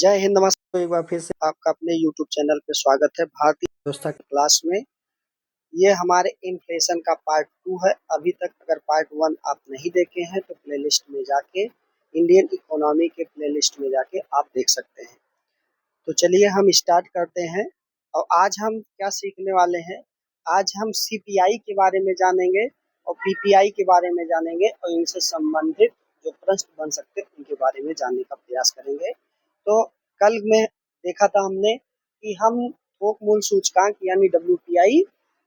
जय हिंद, नमस्कार। तो एक बार फिर से आपका अपने यूट्यूब चैनल पे स्वागत है भारतीय अर्थव्यवस्था की क्लास में। ये हमारे इन्फ्लेशन का पार्ट 2 है। अभी तक अगर पार्ट 1 आप नहीं देखे हैं तो प्लेलिस्ट में जाके इंडियन इकोनॉमी के प्लेलिस्ट में जाके आप देख सकते हैं। तो चलिए हम स्टार्ट करते हैं। और आज हम क्या सीखने वाले हैं? आज हम सीपीआई के बारे में जानेंगे और पीपीआई के बारे में जानेंगे और इनसे संबंधित जो प्रश्न बन सकते हैं उनके बारे में जानने का प्रयास करेंगे। तो कल में देखा था हमने कि हम थोक मूल्य सूचकांक यानी डब्ल्यूपीआई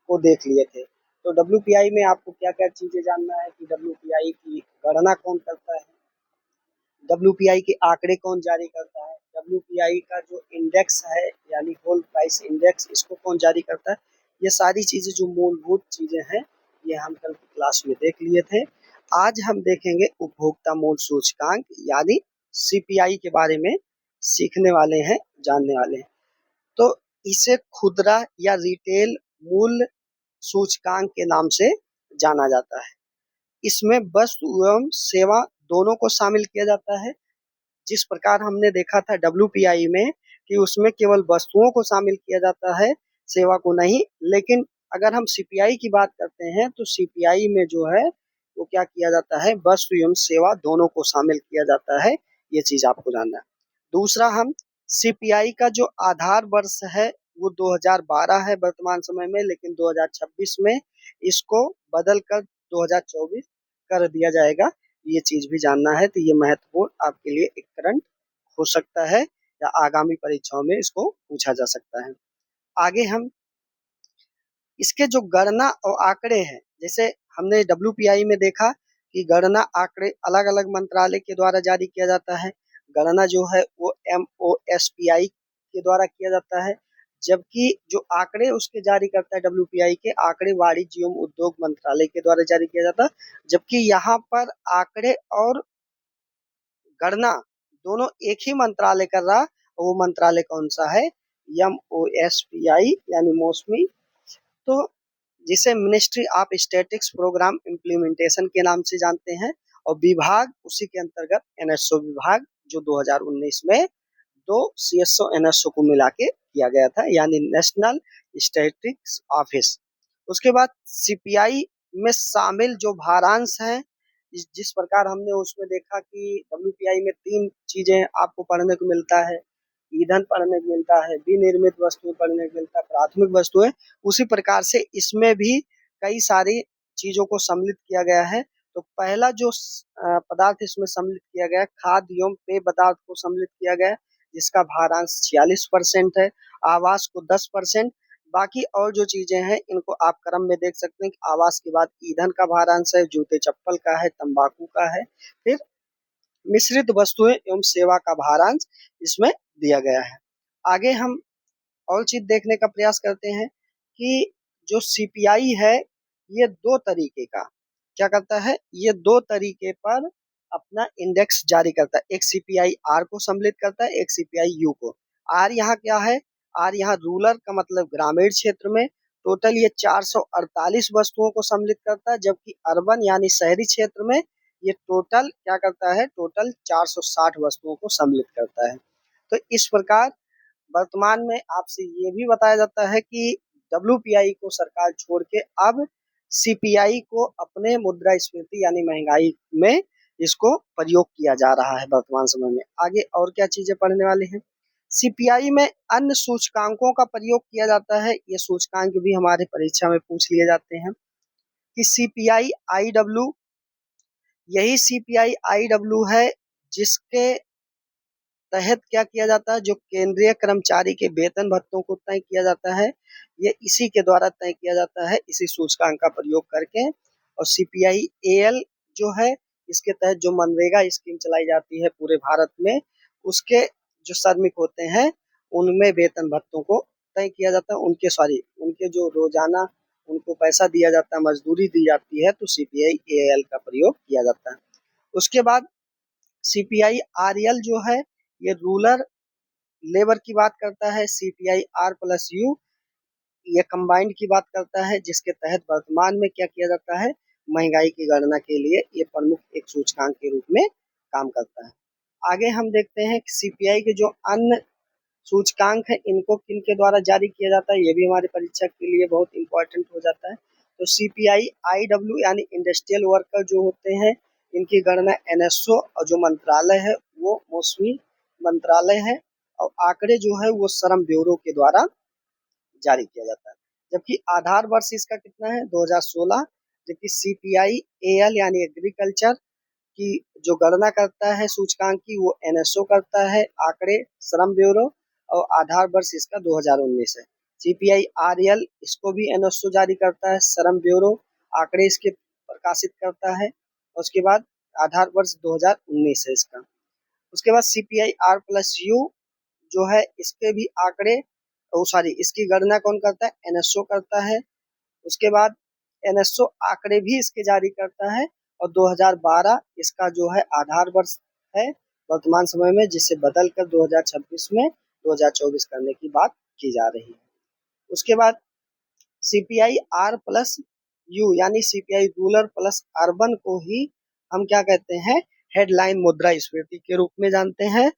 को देख लिए थे। तो डब्ल्यूपीआई में आपको क्या-क्या चीजें जानना है कि डब्ल्यूपीआई की गणना कौन करता है, डब्ल्यूपीआई के आंकड़े कौन जारी करता है, डब्ल्यूपीआई का जो इंडेक्स है यानी होल प्राइस इंडेक्स इसको कौन जारी करता है। ये सारी चीजें जो मूलभूत चीजें हैं ये हम कल की क्लास में देख लिए थे। आज हम देखेंगे उपभोक्ता मूल्य सूचकांक यानी सीपीआई के बारे में सीखने वाले हैं, जानने वाले हैं। तो इसे खुदरा या रिटेल मूल्य सूचकांक के नाम से जाना जाता है। इसमें वस्तु एवं सेवा दोनों को शामिल किया जाता है। जिस प्रकार हमने देखा था डब्ल्यूपीआई में कि उसमें केवल वस्तुओं को शामिल किया जाता है, सेवा को नहीं। लेकिन अगर हम सीपीआई की बात करते हैं तो सीपीआई में जो है वो क्या किया जाता है, वस्तु एवं सेवा दोनों को शामिल किया जाता है। ये चीज आपको जानना है। दूसरा, हम सीपीआई का जो आधार वर्ष है वो 2012 है वर्तमान समय में, लेकिन 2026 में इसको बदल कर 2024 कर दिया जाएगा। ये चीज भी जानना है। तो ये महत्वपूर्ण आपके लिए एक करंट हो सकता है या आगामी परीक्षाओं में इसको पूछा जा सकता है। आगे हम इसके जो गणना और आंकड़े हैं, जैसे हमने डब्ल्यूपीआई में देखा कि गणना आंकड़े अलग अलग मंत्रालय के द्वारा जारी किया जाता है। गणना जो है वो एमओएसपीआई के द्वारा किया जाता है, जबकि जो आंकड़े उसके जारी करता है डब्ल्यूपीआई के आंकड़े वाणिज्य एवं उद्योग मंत्रालय के द्वारा जारी किया जाता है। जबकि यहाँ पर आंकड़े और गणना दोनों एक ही मंत्रालय कर रहा, और वो मंत्रालय कौन सा है? एमओएसपीआई यानी मौसमी, तो जिसे ministry of statistics program implementation के नाम से जानते हैं। और विभाग उसी के अंतर्गत एनएसओ विभाग, जो 2019 में दो सीएसओ एनएसओ को मिला के किया गया था, यानी नेशनल स्टैटिस्टिक्स ऑफिस। उसके बाद सीपीआई में शामिल जो भारांश हैं, जिस प्रकार हमने उसमें देखा कि डब्ल्यूपीआई में 3 चीजें आपको पढ़ने को मिलता है। ईंधन पढ़ने को मिलता है, विनिर्मित वस्तुएं पढ़ने को मिलता है, प्राथमिक वस्तुएं। उसी प्रकार से इसमें भी कई सारी चीजों को सम्मिलित किया गया है। तो पहला जो पदार्थ इसमें सम्मिलित किया गया, खाद्य एवं पेय पदार्थ को सम्मिलित किया गया, जिसका भारांश 46% है। आवास को 10%। बाकी और जो चीजें हैं इनको आप क्रम में देख सकते हैं कि आवास के बाद ईंधन का भारांश है, जूते चप्पल का है, तंबाकू का है, फिर मिश्रित वस्तुएं एवं सेवा का भारांश इसमें दिया गया है। आगे हम और चीज देखने का प्रयास करते हैं कि जो सीपीआई है ये दो तरीके का क्या करता है, ये दो तरीके पर अपना इंडेक्स जारी करता है। एक सीपीआई आर को सम्मिलित करता है, एक सीपीआई यू को। आर यहाँ क्या है? आर यहाँ रूरल का मतलब ग्रामीण क्षेत्र में टोटल ये 448 वस्तुओं को सम्मिलित करता है, जबकि अर्बन यानी शहरी क्षेत्र में ये टोटल क्या करता है, टोटल 460 वस्तुओं को सम्मिलित करता है। तो इस प्रकार वर्तमान में आपसे ये भी बताया जाता है कि डब्ल्यूपीआई को सरकार छोड़ के अब सीपीआई को अपने मुद्रास्फीति यानी महंगाई में इसको प्रयोग किया जा रहा है वर्तमान समय में। आगे और क्या चीजें पढ़ने वाले हैं? सीपीआई में अन्य सूचकांकों का प्रयोग किया जाता है। ये सूचकांक भी हमारे परीक्षा में पूछ लिए जाते हैं कि सीपीआई आईडब्ल्यू, यही सीपीआई आईडब्ल्यू है जिसके तहत क्या किया जाता है, जो केंद्रीय कर्मचारी के वेतन भत्तों को तय किया जाता है, ये इसी के द्वारा तय किया जाता है, इसी सूचकांक का प्रयोग करके। और सीपीआई एएल जो है, इसके तहत जो मनरेगा स्कीम चलाई जाती है पूरे भारत में, उसके जो श्रमिक होते हैं उनमें वेतन भत्तों को तय किया जाता है। उनके जो रोजाना उनको पैसा दिया जाता है, मजदूरी दी जाती है, तो सीपीआई एएल का प्रयोग किया जाता है। उसके बाद सीपीआई आरएल जो है ये रूरल लेबर की बात करता है। सीपीआई आर प्लस यू ये कंबाइंड की बात करता है, जिसके तहत वर्तमान में क्या किया जाता है, महंगाई की गणना के लिए ये प्रमुख एक सूचकांक के रूप में काम करता है। आगे हम देखते हैं कि सीपीआई के जो अन्य सूचकांक है इनको किन के द्वारा जारी किया जाता है, ये भी हमारी परीक्षा के लिए बहुत इंपॉर्टेंट हो जाता है। तो सीपीआई आईडब्ल्यू यानी इंडस्ट्रियल वर्कर जो होते हैं इनकी गणना एनएसओ और जो मंत्रालय है वो मौसमी मंत्रालय है, और आंकड़े जो है वो श्रम ब्यूरो के द्वारा जारी किया जाता है। जबकि आधार वर्ष इसका कितना है 2016, जबकि सीपीआई एएल यानी एग्रीकल्चर की जो गणना करता है सूचकांक की वो एनएसओ करता है, आंकड़े श्रम ब्यूरो, और आधार वर्ष इसका 2019 है। सीपीआई आरएल इसको भी एनएसओ जारी करता है, श्रम ब्यूरो आंकड़े इसके प्रकाशित करता है, और उसके बाद आधार वर्ष 2019 है इसका। उसके बाद सीपीआई आर प्लस यू जो है इसके भी आंकड़े, सॉरी, इसकी गणना कौन करता है, एनएसओ करता है। उसके बाद एनएसओ आंकड़े भी इसके जारी करता है, और 2012 इसका जो है आधार वर्ष है वर्तमान समय में, जिसे बदलकर 2026 में 2024 करने की बात की जा रही है। उसके बाद सीपीआई आर प्लस यू यानी सीपीआई रूरल प्लस अर्बन को ही हम क्या कहते हैं, हेडलाइन मुद्रास्फीति के रूप में जानते हैं।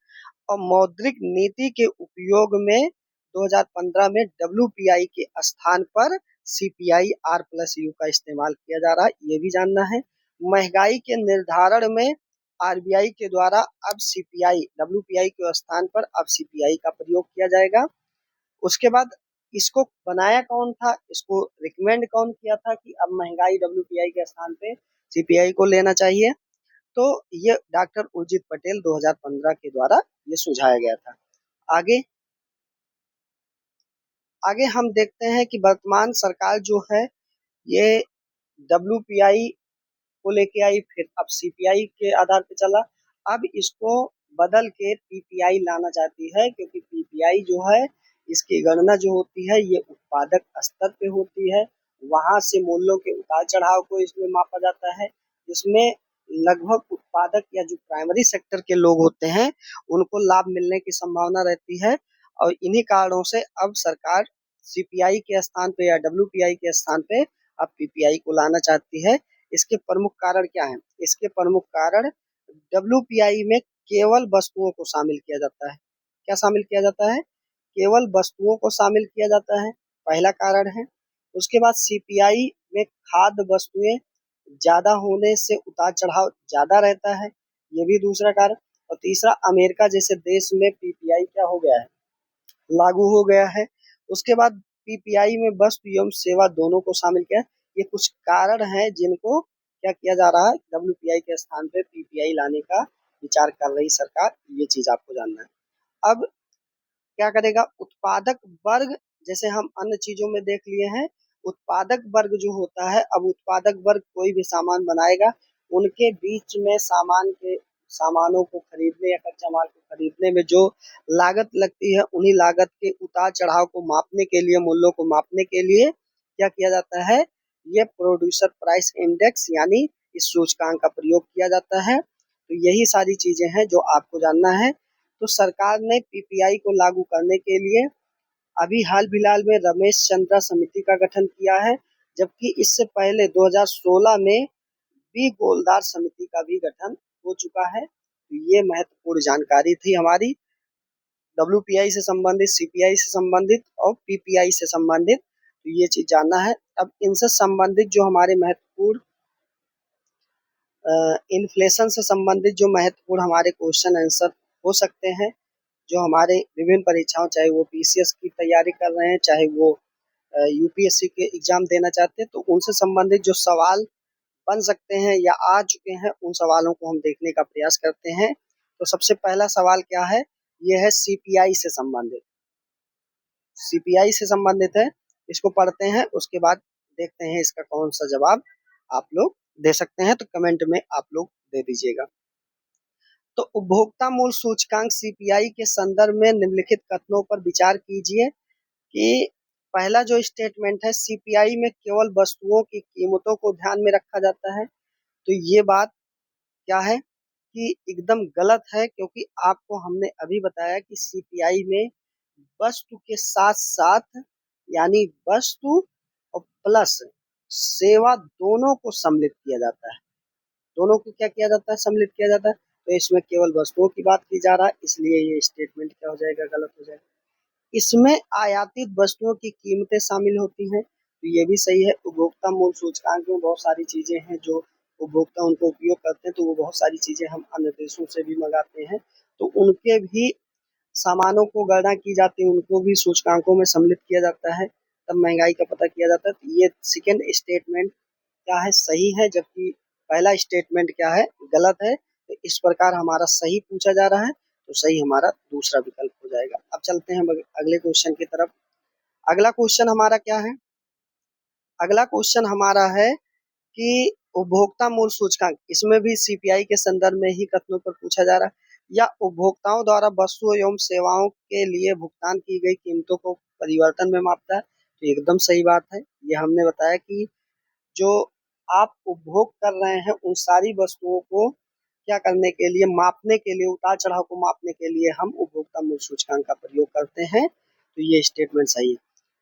और मौद्रिक नीति के उपयोग में 2015 में डब्ल्यूपीआई के स्थान पर सीपीआई आर प्लस यू का इस्तेमाल किया जा रहा है, ये भी जानना है। महंगाई के निर्धारण में आरबीआई के द्वारा अब सीपीआई डब्ल्यूपीआई के स्थान पर अब सीपीआई का प्रयोग किया जाएगा। उसके बाद इसको बनाया कौन था, इसको रिकमेंड कौन किया था कि अब महंगाई डब्ल्यूपीआई के स्थान पे सीपीआई को लेना चाहिए, तो ये डॉक्टर उर्जित पटेल 2015 के द्वारा ये सुझाया गया था। आगे आगे हम देखते हैं कि वर्तमान सरकार जो है ये डब्ल्यूपीआई को लेके आई, फिर अब सीपीआई के आधार पे चला, अब इसको बदल के पीपीआई लाना चाहती है, क्योंकि पीपीआई जो है इसकी गणना जो होती है ये उत्पादक स्तर पे होती है, वहां से मूल्यों के उतार चढ़ाव को इसमें मापा जाता है। इसमें लगभग उत्पादक या जो प्राइमरी सेक्टर के लोग होते हैं उनको लाभ मिलने की संभावना रहती है, और इन्हीं कारणों से अब सरकार सीपीआई के स्थान पे या डब्ल्यूपीआई के स्थान पे अब पीपीआई को लाना चाहती है। इसके प्रमुख कारण क्या हैं? इसके प्रमुख कारण डब्ल्यूपीआई में केवल वस्तुओं को शामिल किया जाता है। क्या शामिल किया जाता है? केवल वस्तुओं को शामिल किया जाता है, पहला कारण है। उसके बाद सीपीआई में खाद्य वस्तुएं ज्यादा होने से उतार चढ़ाव ज्यादा रहता है, ये भी दूसरा कारण। और तीसरा, अमेरिका जैसे देश में पीपीआई क्या हो गया है, लागू हो गया है। उसके बाद पीपीआई में वस्तु एवं सेवा दोनों को शामिल किया है। ये कुछ कारण हैं जिनको क्या किया जा रहा है, डब्ल्यूपीआई के स्थान पे पीपीआई लाने का विचार कर रही सरकार, ये चीज आपको जानना है। अब क्या करेगा उत्पादक वर्ग, जैसे हम अन्य चीजों में देख लिए हैं, उत्पादक वर्ग जो होता है, अब उत्पादक वर्ग कोई भी सामान बनाएगा, उनके बीच में सामानों को खरीदने या कच्चा माल को खरीदने में जो लागत लगती है, उन्हीं लागत के उतार चढ़ाव को मापने के लिए, मूल्यों को मापने के लिए क्या किया जाता है, ये प्रोड्यूसर प्राइस इंडेक्स यानी इस सूचकांक का प्रयोग किया जाता है। तो यही सारी चीजें हैं जो आपको जानना है। तो सरकार ने पीपीआई को लागू करने के लिए अभी हाल फिलहाल में रमेश चंद्रा समिति का गठन किया है, जबकि इससे पहले 2016 में बी गोलदार समिति का भी गठन हो चुका है। तो ये महत्वपूर्ण जानकारी थी हमारी डब्ल्यूपीआई से संबंधित, सीपीआई से संबंधित और पीपीआई से संबंधित, तो ये चीज जानना है। अब इनसे संबंधित जो हमारे महत्वपूर्ण इन्फ्लेशन से संबंधित जो महत्वपूर्ण हमारे क्वेश्चन आंसर हो सकते हैं, जो हमारे विभिन्न परीक्षाओं, चाहे वो पीसीएस की तैयारी कर रहे हैं, चाहे वो यूपीएससी के एग्जाम देना चाहते हैं, तो उनसे संबंधित जो सवाल बन सकते हैं या आ चुके हैं, उन सवालों को हम देखने का प्रयास करते हैं। तो सबसे पहला सवाल क्या है, ये है सीपीआई से संबंधित, सीपीआई से संबंधित है, इसको पढ़ते हैं, उसके बाद देखते हैं इसका कौन सा जवाब आप लोग दे सकते हैं, तो कमेंट में आप लोग दे दीजिएगा। तो उपभोक्ता मूल्य सूचकांक सीपीआई के संदर्भ में निम्नलिखित कथनों पर विचार कीजिए कि पहला जो स्टेटमेंट है, सीपीआई में केवल वस्तुओं की कीमतों को ध्यान में रखा जाता है, तो ये बात क्या है कि एकदम गलत है, क्योंकि आपको हमने अभी बताया कि सीपीआई में वस्तु के साथ साथ यानी वस्तु और प्लस सेवा दोनों को सम्मिलित किया जाता है, दोनों को क्या किया जाता है, सम्मिलित किया जाता है। तो इसमें केवल वस्तुओं की बात की जा रहा है, इसलिए ये स्टेटमेंट क्या हो जाएगा, गलत हो जाएगा। इसमें आयातित वस्तुओं की कीमतें शामिल होती हैं, तो ये भी सही है। उपभोक्ता मूल्य सूचकांक में बहुत सारी चीजें हैं जो उपभोक्ता उनको उपयोग करते हैं, तो वो बहुत सारी चीजें हम अन्य देशों से भी मंगाते हैं, तो उनके भी सामानों को गणना की जाती है, उनको भी सूचकांकों में सम्मिलित किया जाता है, तब महंगाई का पता किया जाता है। तो ये सेकेंड स्टेटमेंट क्या है, सही है, जबकि पहला स्टेटमेंट क्या है, गलत है। तो इस प्रकार हमारा सही पूछा जा रहा है, तो सही हमारा दूसरा विकल्प हो जाएगा। अब चलते हैं हम अगले क्वेश्चन की तरफ। अगला क्वेश्चन हमारा क्या है, अगला क्वेश्चन हमारा है कि उपभोक्ता मूल्य सूचकांक, इसमें भी सीपीआई के संदर्भ में ही कथनों पर पूछा जा रहा है, या उपभोक्ताओं द्वारा वस्तुओं एवं सेवाओं के लिए भुगतान की गई कीमतों को परिवर्तन में मापता है। तो एकदम सही बात है, ये हमने बताया कि जो आप उपभोग कर रहे हैं उन सारी वस्तुओं को क्या करने के लिए, मापने के लिए, उतार चढ़ाव को मापने के लिए हम उपभोक्ता मूल्य सूचकांक का प्रयोग करते हैं। तो ये स्टेटमेंट सही है।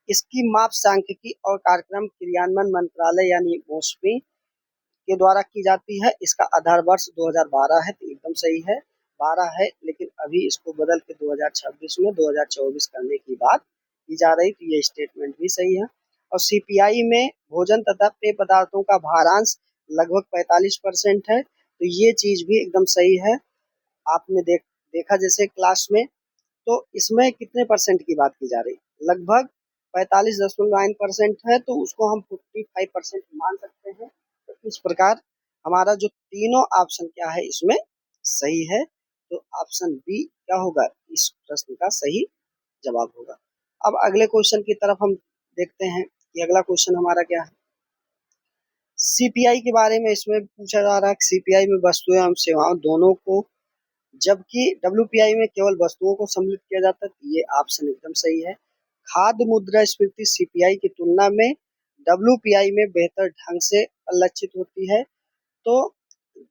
इसकी माप सांख्यिकी और कार्यक्रम क्रियान्वयन मंत्रालय यानी मोस्फी के द्वारा की जाती है। इसका आधार वर्ष 2012 है, तो एकदम सही है, 12 है, लेकिन अभी इसको बदल के 2026 में 2024 करने की बात की जा रही, तो ये स्टेटमेंट भी सही है। और सीपीआई में भोजन तथा पेय पदार्थों का भारांश लगभग 45% है, तो ये चीज भी एकदम सही है। आपने देखा जैसे क्लास में, तो इसमें कितने परसेंट की बात की जा रही, लगभग 45.9% है, तो उसको हम 55% मान सकते हैं। तो इस प्रकार हमारा जो तीनों ऑप्शन क्या है इसमें सही है, तो ऑप्शन बी क्या होगा, इस प्रश्न का सही जवाब होगा। अब अगले क्वेश्चन की तरफ हम देखते हैं कि अगला क्वेश्चन हमारा क्या है। सीपीआई के बारे में इसमें पूछा जा रहा है कि सीपीआई में वस्तुएं एवं सेवाओं दोनों को, जबकि डब्ल्यूपीआई में केवल वस्तुओं को सम्मिलित किया जाता है, तो ये ऑप्शन एकदम सही है। खाद्य मुद्रास्फीति सीपीआई की तुलना में डब्ल्यूपीआई में बेहतर ढंग से परिलक्षित होती है। तो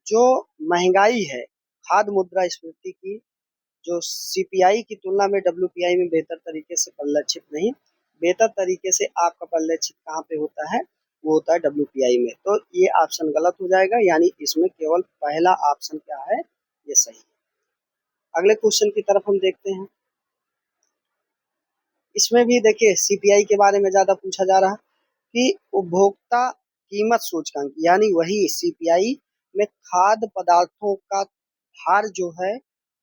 जो महंगाई है खाद्य मुद्रास्फीति की, जो सीपीआई की तुलना में डब्ल्यूपीआई में बेहतर तरीके से परिलक्षित नहीं, बेहतर तरीके से आपका परिलक्षित कहाँ पे होता है, वो होता है डब्ल्यूपीआई में। तो ये ऑप्शन गलत हो जाएगा, यानी इसमें केवल पहला ऑप्शन क्या है, ये सही है। अगले क्वेश्चन की तरफ हम देखते हैं। इसमें भी देखिए सीपीआई के बारे में ज्यादा पूछा जा रहा है कि उपभोक्ता कीमत सूचकांक, यानी वही सीपीआई में खाद्य पदार्थों का भार जो है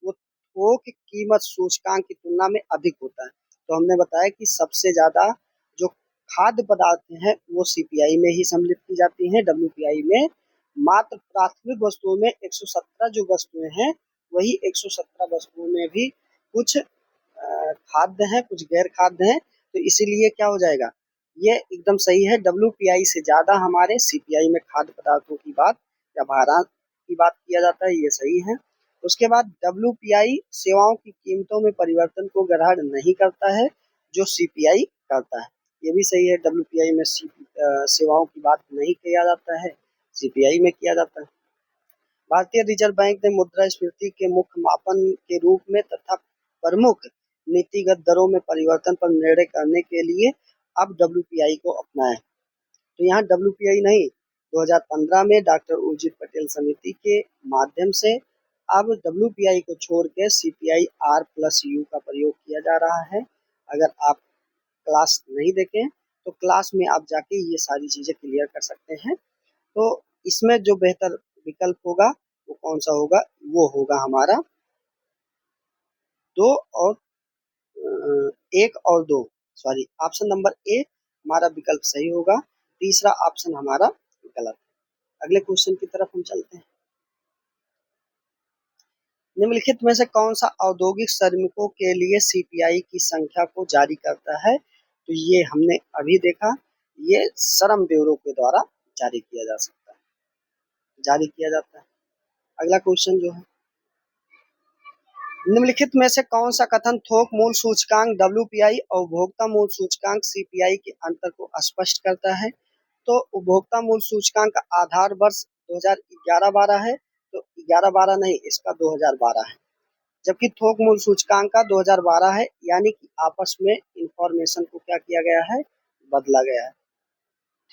वो थोक कीमत सूचकांक की तुलना में अधिक होता है। तो हमने बताया कि सबसे ज्यादा जो खाद्य पदार्थ हैं वो सीपीआई में ही सम्मिलित की जाती हैं, डब्ल्यूपीआई में मात्र प्राथमिक वस्तुओं में 117 जो वस्तुएं हैं, वही 117 वस्तुओं में भी कुछ खाद्य हैं, कुछ गैर खाद्य हैं, तो इसीलिए क्या हो जाएगा, ये एकदम सही है। डब्ल्यूपीआई से ज्यादा हमारे सीपीआई में खाद्य पदार्थों की बात या भारांश की बात किया जाता है, ये सही है। उसके बाद डब्ल्यूपीआई सेवाओं की कीमतों में परिवर्तन को ग्रहण नहीं करता है, जो सीपीआई करता है, ये भी सही है। डब्ल्यूपीआई में सेवाओं की बात नहीं किया जाता है, सीपीआई में किया जाता है। भारतीय रिजर्व बैंक ने मुद्रास्फीति के मुख्य मापन के रूप में तथा प्रमुख नीतिगत दरों में परिवर्तन पर निर्णय करने के लिए अब डब्ल्यूपीआई को अपनाया। तो यहाँ डब्ल्यूपीआई नहीं, 2015 में डॉक्टर उर्जित पटेल समिति के माध्यम से अब डब्ल्यूपीआई को छोड़ के सीपीआई आर प्लस यू का प्रयोग किया जा रहा है। अगर आप क्लास नहीं देखें तो क्लास में आप जाके ये सारी चीजें क्लियर कर सकते हैं। तो इसमें जो बेहतर विकल्प होगा वो कौन सा होगा, वो होगा हमारा 2 और 1 और 2, सॉरी, ऑप्शन नंबर ए हमारा विकल्प सही होगा, तीसरा ऑप्शन हमारा गलत है। अगले क्वेश्चन की तरफ हम चलते हैं। निम्नलिखित में से कौन सा औद्योगिक श्रमिकों के लिए सीपीआई की संख्या को जारी करता है, तो ये हमने अभी देखा, ये श्रम ब्यूरो के द्वारा जारी किया जा सकता है, जारी किया जाता है। अगला क्वेश्चन जो है, निम्नलिखित में से कौन सा कथन थोक मूल्य सूचकांक डब्ल्यूपीआई और उपभोक्ता मूल्य सूचकांक सीपीआई के अंतर को स्पष्ट करता है। तो उपभोक्ता मूल्य सूचकांक का आधार वर्ष 2011-12 है, तो 11-12 नहीं, इसका 2012 है, जबकि थोक मूल्य सूचकांक का 2012 है, यानी कि आपस में इंफॉर्मेशन को क्या किया गया है, बदला गया है।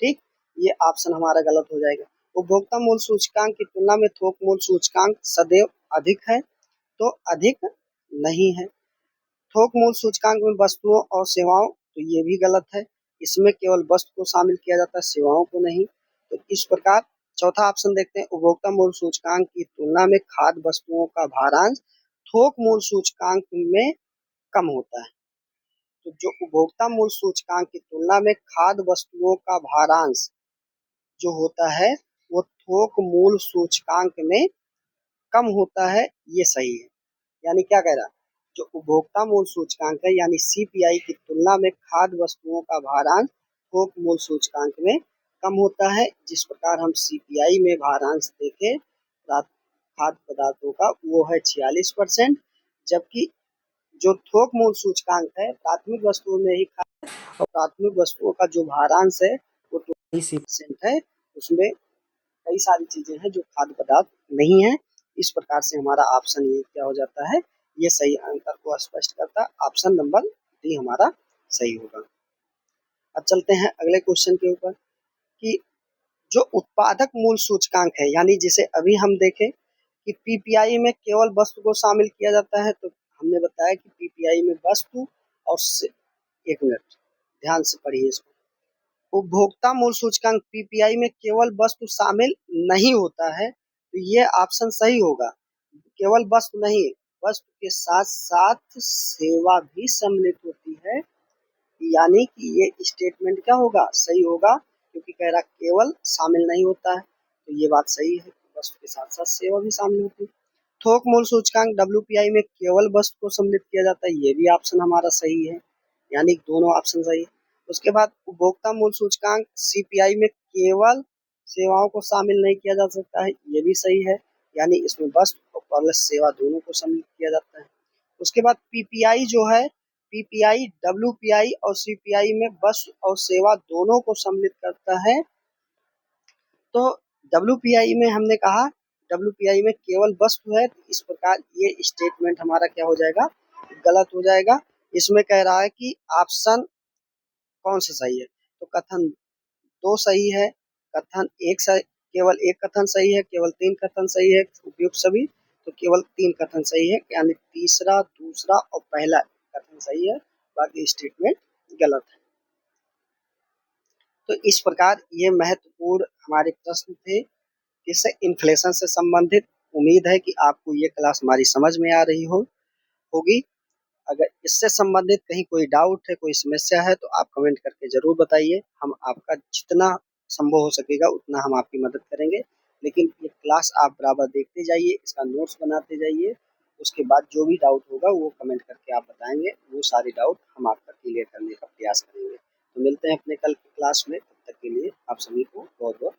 ठीक, ये ऑप्शन हमारा गलत हो जाएगा। उपभोक्ता मूल्य सूचकांक की तुलना में थोक मूल्य सूचकांक सदैव अधिक है, तो अधिक नहीं है। थोक मूल्य सूचकांक में वस्तुओं और सेवाओं, तो ये भी गलत है, इसमें केवल वस्तु को शामिल किया जाता है, सेवाओं को नहीं। तो इस प्रकार चौथा ऑप्शन देखते हैं, उपभोक्ता मूल्य सूचकांक की तुलना में खाद्य वस्तुओं का भारांश थोक मूल्य सूचकांक में कम होता है। तो जो उपभोक्ता मूल्य सूचकांक की तुलना में खाद्य वस्तुओं का भारांश जो होता है वो थोक मूल्य सूचकांक में कम होता है, ये सही है। यानी क्या कह रहा है, जो उपभोक्ता मूल्य सूचकांक है यानी सीपीआई की तुलना में खाद्य वस्तुओं का भारांश थोक मूल्य सूचकांक में कम होता है। जिस प्रकार हम सीपीआई में भारांश देखें खाद्य पदार्थों का वो है 46%, जबकि जो थोक मूल्य सूचकांक है प्राथमिक वस्तुओं में ही खाद्य और प्राथमिक वस्तुओं का जो भारांश है वो 20% है, उसमें कई सारी चीजें हैं जो खाद्य पदार्थ नहीं है। इस प्रकार से हमारा ऑप्शन ये क्या हो जाता है, ये सही अंतर को स्पष्ट करता है, ऑप्शन नंबर डी हमारा सही होगा। अब चलते हैं अगले क्वेश्चन के ऊपर कि जो उत्पादक मूल्य सूचकांक है यानी जिसे अभी हम देखें कि पीपीआई में केवल वस्तु को शामिल किया जाता है, तो हमने बताया कि पीपीआई में वस्तु और एक मिनट ध्यान से पढ़िए इसको, उपभोक्ता मूल्य सूचकांक पीपीआई में केवल वस्तु शामिल नहीं होता है, तो ये ऑप्शन सही होगा। केवल वस्तु नहीं, वस्तु के साथ साथ सेवा भी सम्मिलित होती है, यानी कि ये स्टेटमेंट क्या होगा, सही होगा, क्योंकि कह रहा केवल शामिल नहीं होता है, तो ये बात सही है, वस्तु के साथ साथ सेवा भी शामिल होती है। थोक मूल्य सूचकांक डब्ल्यूपीआई में केवल वस्तु को सम्मिलित किया जाता है, ये भी ऑप्शन हमारा सही है, यानी दोनों ऑप्शन सही है। उसके बाद उपभोक्ता मूल्य सूचकांक सीपीआई में केवल सेवाओं को शामिल नहीं किया जा सकता है, ये भी सही है, यानी इसमें वस्तु और प्लस सेवा दोनों को सम्मिलित किया जाता है। उसके बाद पीपीआई जो है, पीपीआई डब्ल्यूपीआई और सीपीआई में वस्तु और सेवा दोनों को सम्मिलित करता है। तो डब्ल्यूपीआई में हमने कहा डब्ल्यूपीआई में केवल वस्तु है, तो इस प्रकार ये स्टेटमेंट हमारा क्या हो जाएगा, गलत हो जाएगा। इसमें कह रहा है कि ऑप्शन कौन सा सही है, तो कथन दो सही है, कथन एक सही, केवल एक कथन सही है, केवल तीन कथन सही है, उपयुक्त सभी, तो केवल तीन कथन सही है, यानी तीसरा, दूसरा और पहला कथन सही है, बाकी स्टेटमेंट गलत है। तो इस प्रकार ये महत्वपूर्ण हमारे प्रश्न थे, इससे इन्फ्लेशन से संबंधित। उम्मीद है कि आपको ये क्लास हमारी समझ में आ रही होगी। अगर इससे संबंधित कहीं कोई डाउट है, कोई समस्या है, तो आप कमेंट करके ज़रूर बताइए। हम आपका जितना संभव हो सकेगा उतना हम आपकी मदद करेंगे। लेकिन ये क्लास आप बराबर देखते जाइए, इसका नोट्स बनाते जाइए, उसके बाद जो भी डाउट होगा वो कमेंट करके आप बताएंगे, वो सारे डाउट हम आपका क्लियर करने का प्रयास करेंगे। तो मिलते हैं अपने कल की क्लास में, तब तक के लिए आप सभी को बहुत बहुत